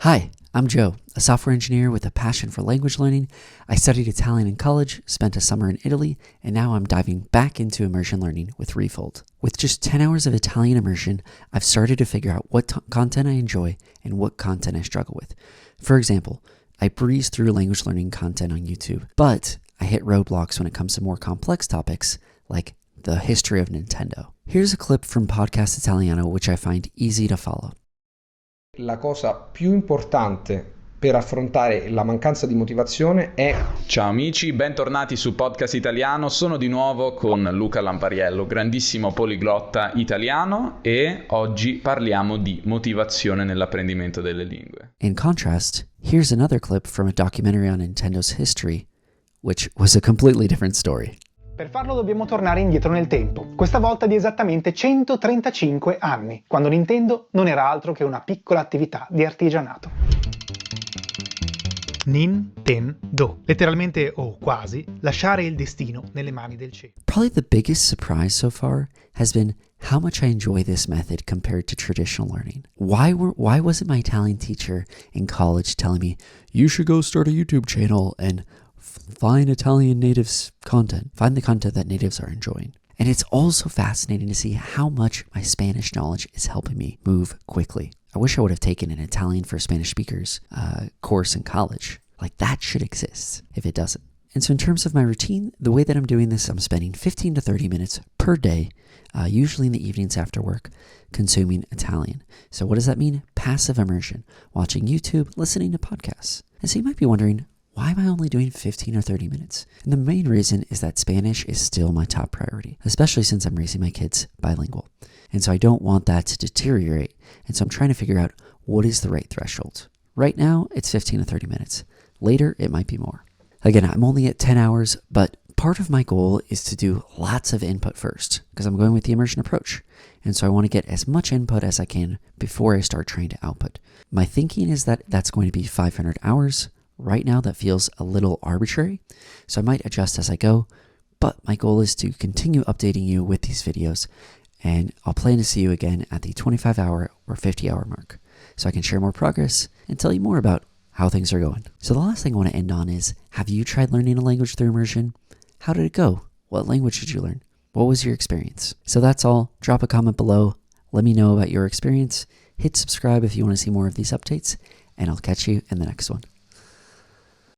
Hi, I'm Joe, a software engineer with a passion for language learning. I studied Italian in college, spent a summer in Italy, and now I'm diving back into immersion learning with Refold. With just 10 hours of Italian immersion, I've started to figure out what content I enjoy and what content I struggle with. For example, I breeze through language learning content on YouTube, but I hit roadblocks when it comes to more complex topics like the history of Nintendo. Here's a clip from Podcast Italiano which I find easy to follow. La cosa più importante per affrontare la mancanza di motivazione è... Ciao amici, bentornati su Podcast Italiano. Sono di nuovo con Luca Lampariello, grandissimo poliglotta italiano, e oggi parliamo di motivazione nell'apprendimento delle lingue. In contrast, here's another clip from a documentary on Nintendo's history, which was a completely different story. Per farlo dobbiamo tornare indietro nel tempo, questa volta di esattamente 135 anni, quando Nintendo non era altro che una piccola attività di artigianato. Nintendo, letteralmente o quasi, lasciare il destino nelle mani del cielo. Probably the biggest surprise so far has been how much I enjoy this method compared to traditional learning. Why wasn't my Italian teacher in college telling me, you should go start a YouTube channel and find Italian natives content. Find the content that natives are enjoying. And it's also fascinating to see how much my Spanish knowledge is helping me move quickly. I wish I would have taken an Italian for Spanish speakers course in college. Like that should exist if it doesn't. And so in terms of my routine, the way that I'm doing this, I'm spending 15 to 30 minutes per day, usually in the evenings after work, consuming Italian. So what does that mean? Passive immersion, watching YouTube, listening to podcasts. And so you might be wondering, why am I only doing 15 or 30 minutes? And the main reason is that Spanish is still my top priority, especially since I'm raising my kids bilingual. And so I don't want that to deteriorate. And so I'm trying to figure out what is the right threshold. Right now, it's 15 to 30 minutes. Later, it might be more. Again, I'm only at 10 hours, but part of my goal is to do lots of input first because I'm going with the immersion approach. And so I want to get as much input as I can before I start trying to output. My thinking is that that's going to be 500 hours. Right now, that feels a little arbitrary, so I might adjust as I go, but my goal is to continue updating you with these videos, and I'll plan to see you again at the 25-hour or 50-hour mark, so I can share more progress and tell you more about how things are going. So the last thing I want to end on is, have you tried learning a language through immersion? How did it go? What language did you learn? What was your experience? So that's all. Drop a comment below. Let me know about your experience. Hit subscribe if you want to see more of these updates, and I'll catch you in the next one.